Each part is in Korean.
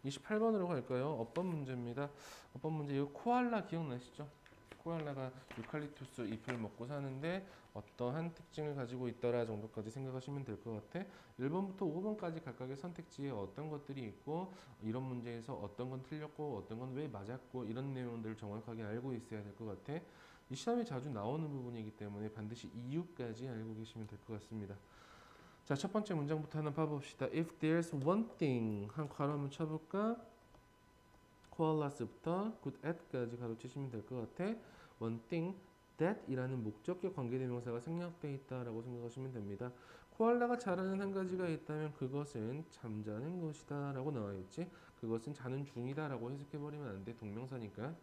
28번으로 갈까요? 어법 문제입니다. 어법 문제 이거 코알라 기억나시죠? 코알라가 유칼립투스 잎을 먹고 사는데 어떠한 특징을 가지고 있더라 정도까지 생각하시면 될 것 같아. 1번부터 5번까지 각각의 선택지에 어떤 것들이 있고 이런 문제에서 어떤 건 틀렸고 어떤 건 왜 맞았고 이런 내용들을 정확하게 알고 있어야 될 것 같아. 이 시험에 자주 나오는 부분이기 때문에 반드시 이유까지 알고 계시면 될 것 같습니다. 자, 첫 번째 문장부터 하나 봐봅시다. If there's one thing 한 괄호 한번 쳐볼까? koalas부터 good at까지 가로치시면 될 것 같아. one thing that 이라는 목적격 관계대명사가 생략되어 있다라고 생각하시면 됩니다. 코알라가 잘하는 한 가지가 있다면 그것은 잠자는 것이다 라고 나와 있지. 그것은 자는 중이다 라고 해석해버리면 안 돼. 동명사니까.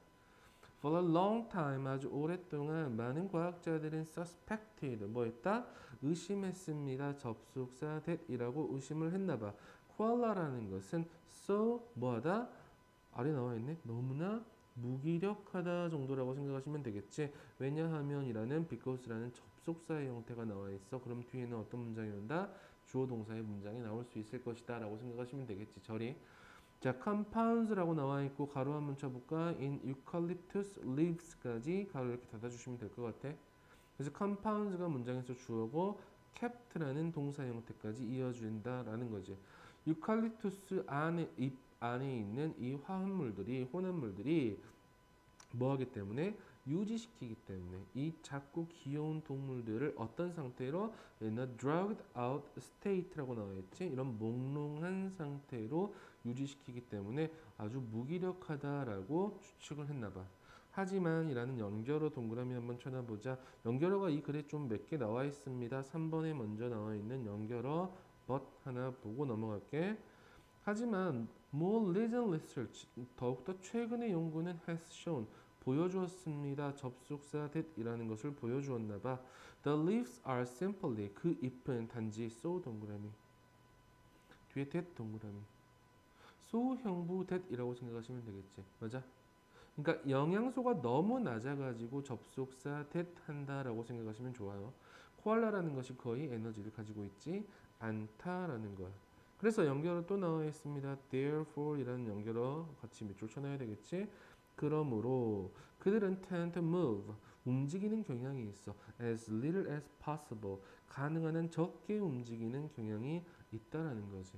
For a long time, 아주 오랫동안 많은 과학자들은 suspected, 뭐 했다? 의심했습니다. 접속사 that이라고 의심을 했나봐. koala라는 것은 so, 뭐하다? 아래 나와 있네. 너무나 무기력하다 정도라고 생각하시면 되겠지. 왜냐하면이라는 because라는 접속사의 형태가 나와 있어. 그럼 뒤에는 어떤 문장이 온다? 주어 동사의 문장이 나올 수 있을 것이다 라고 생각하시면 되겠지. 저리. 자, compounds라고 나와 있고 가로 한번 쳐볼까? In eucalyptus leaves까지 가로 이렇게 닫아주시면 될 것 같아. 그래서 compounds가 문장에서 주어고 kept라는 동사 형태까지 이어준다라는 거지. 유칼립투스 안에 잎 안에 있는 이 화합물들이 혼합물들이 뭐하기 때문에 유지시키기 때문에 이 작고 귀여운 동물들을 어떤 상태로 in a drugged out state라고 나와 있지. 이런 몽롱한 상태로 유지시키기 때문에 아주 무기력하다라고 추측을 했나 봐. 하지만 이라는 연결어 동그라미 한번 쳐다보자. 연결어가 이 글에 좀 몇 개 나와 있습니다. 3번에 먼저 나와 있는 연결어 but 하나 보고 넘어갈게. 하지만 more recent research, 더욱더 최근의 연구는 has shown, 보여주었습니다. 접속사 that이라는 것을 보여주었나 봐. The leaves are simply, 그 잎은 단지 so 동그라미, 뒤에 that 동그라미, so 형부 that이라고 생각하시면 되겠지. 맞아? 그러니까 영양소가 너무 낮아가지고 접속사 that 한다라고 생각하시면 좋아요. 코알라라는 것이 거의 에너지를 가지고 있지 않다라는 거야. 그래서 연결어 또 나와 있습니다. Therefore 이라는 연결어 같이 밑줄 쳐놔야 되겠지. 그러므로 그들은 tend to move, 움직이는 경향이 있어. As little as possible, 가능한 한 적게 움직이는 경향이 있다라는 거지.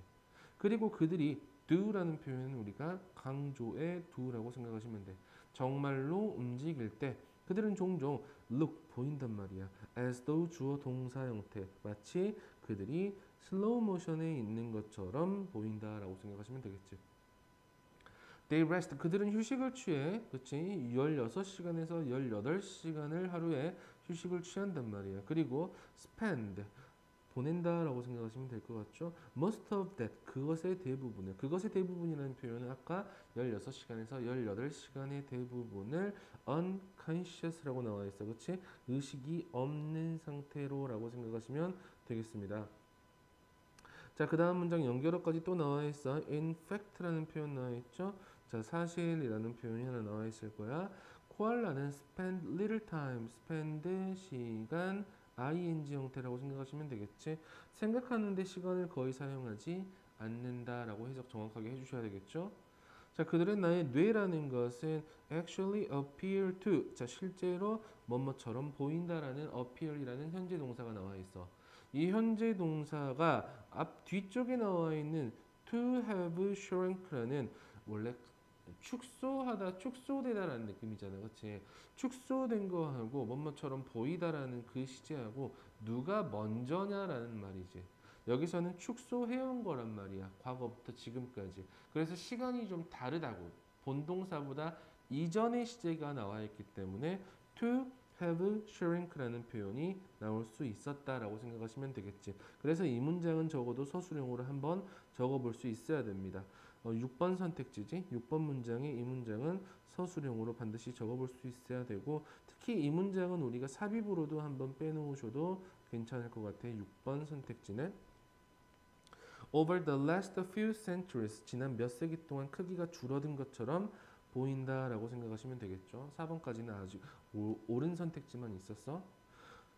그리고 그들이 do라는 표현은 우리가 강조의 do라고 생각하시면 돼. 정말로 움직일 때 그들은 종종 look 보인단 말이야. as though 주어 동사 형태 마치 그들이 슬로우 모션에 있는 것처럼 보인다라고 생각하시면 되겠지. They rest 그들은 휴식을 취해. 그치? 16시간에서 18시간을 하루에 휴식을 취한단 말이야. 그리고 spend 보낸다라고 생각하시면 될 것 같죠? Most of that, 그것의 대부분을, 그것의 대부분이라는 표현은 아까 16시간에서 18시간의 대부분을 unconscious라고 나와 있어. 그치? 의식이 없는 상태로라고 생각하시면 되겠습니다. 자, 그 다음 문장 연결어까지 또 나와 있어. In fact라는 표현 나와 있죠? 자, 사실이라는 표현이 하나 나와 있을 거야. 코알라는 spend little time, spend 시간, ing 형태라고 생각하시면 되겠지. 생각하는데 시간을 거의 사용하지 않는다라고 해석 정확하게 해주셔야 되겠죠. 자, 그들의 나의 뇌라는 것은 actually appear to, 자, 실제로 뭐뭐처럼 보인다라는 appear이라는 현재 동사가 나와 있어. 이 현재 동사가 앞 뒤쪽에 나와 있는 to have shrink라는 원래 축소하다, 축소되다라는 느낌이잖아, 그렇지? 축소된 거하고 뭐뭐처럼 보이다라는 그 시제하고 누가 먼저냐라는 말이지. 여기서는 축소해온 거란 말이야. 과거부터 지금까지. 그래서 시간이 좀 다르다고. 본동사보다 이전의 시제가 나와 있기 때문에 to have shrink라는 표현이 나올 수 있었다라고 생각하시면 되겠지. 그래서 이 문장은 적어도 서술형으로 한번 적어볼 수 있어야 됩니다. 6번 선택지지. 6번 문장에 이 문장은 서술형으로 반드시 적어볼 수 있어야 되고 특히 이 문장은 우리가 삽입으로도 한번 빼놓으셔도 괜찮을 것 같아. 6번 선택지는 Over the last few centuries, 지난 몇 세기 동안 크기가 줄어든 것처럼 보인다라고 생각하시면 되겠죠. 4번까지는 아주 옳은 선택지만 있었어.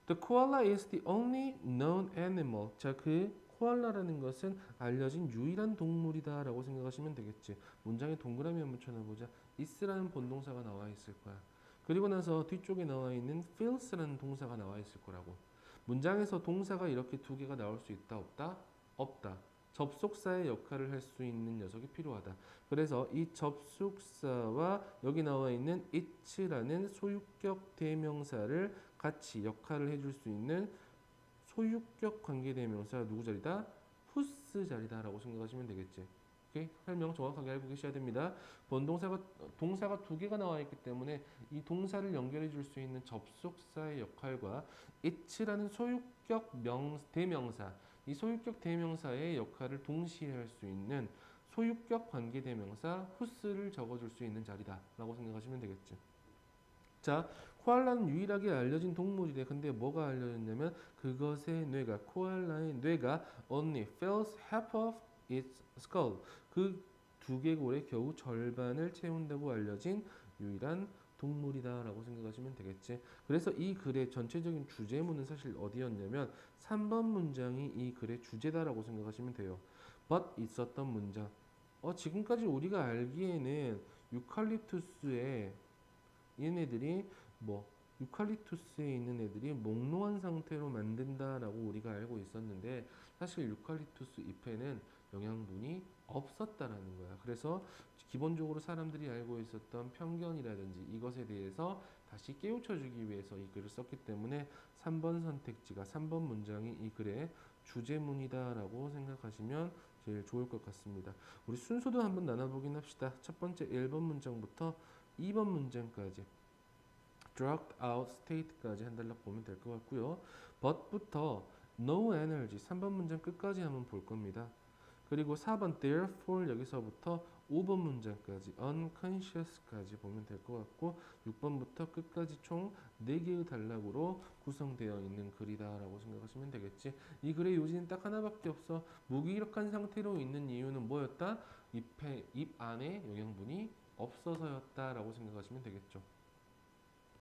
The koala is the only known animal. 자, 그 코알라라는 것은 알려진 유일한 동물이다 라고 생각하시면 되겠지. 문장에 동그라미 한번 쳐놔보자. is라는 본동사가 나와 있을 거야. 그리고 나서 뒤쪽에 나와 있는 feels라는 동사가 나와 있을 거라고. 문장에서 동사가 이렇게 두 개가 나올 수 있다 없다? 없다. 접속사의 역할을 할 수 있는 녀석이 필요하다. 그래서 이 접속사와 여기 나와 있는 it라는 소유격 대명사를 같이 역할을 해줄 수 있는 소유격 관계대명사 누구 자리다? whose 자리다라고 생각하시면 되겠지. 오케이? 설명 정확하게 알고 계셔야 됩니다. 동사가 두 개가 나와 있기 때문에 이 동사를 연결해 줄 수 있는 접속사의 역할과 it라는 소유격 대명사, 이 소유격 대명사의 역할을 동시에 할 수 있는 소유격 관계대명사 whose를 적어줄 수 있는 자리다라고 생각하시면 되겠지. 자, 코알라는 유일하게 알려진 동물이래. 근데 뭐가 알려졌냐면 그것의 뇌가, 코알라의 뇌가 only fills half of its skull. 그 두개골의 겨우 절반을 채운다고 알려진 유일한 동물이다라고 생각하시면 되겠지. 그래서 이 글의 전체적인 주제문은 사실 어디였냐면 3번 문장이 이 글의 주제다라고 생각하시면 돼요. but 있었던 문장. 지금까지 우리가 알기에는 유칼립투스에 얘네들이 유칼립투스에 있는 애들이 몽롱한 상태로 만든다라고 우리가 알고 있었는데 사실 유칼립투스 잎에는 영양분이 없었다라는 거야. 그래서 기본적으로 사람들이 알고 있었던 편견이라든지 이것에 대해서 다시 깨우쳐주기 위해서 이 글을 썼기 때문에 3번 선택지가 3번 문장이 이 글의 주제문이다라고 생각하시면 제일 좋을 것 같습니다. 우리 순서도 한번 나눠보긴 합시다. 첫 번째 1번 문장부터 2번 문장까지 drugged out state까지 한 달락 보면 될 것 같고요. but부터 no energy 3번 문장 끝까지 한번 볼 겁니다. 그리고 4번 therefore 여기서부터 5번 문장까지 unconscious까지 보면 될 것 같고 6번부터 끝까지 총 4개의 단락으로 구성되어 있는 글이다라고 생각하시면 되겠지. 이 글의 요지는 딱 하나밖에 없어. 무기력한 상태로 있는 이유는 뭐였다? 잎 안에 영양분이 없어서였다라고 생각하시면 되겠죠.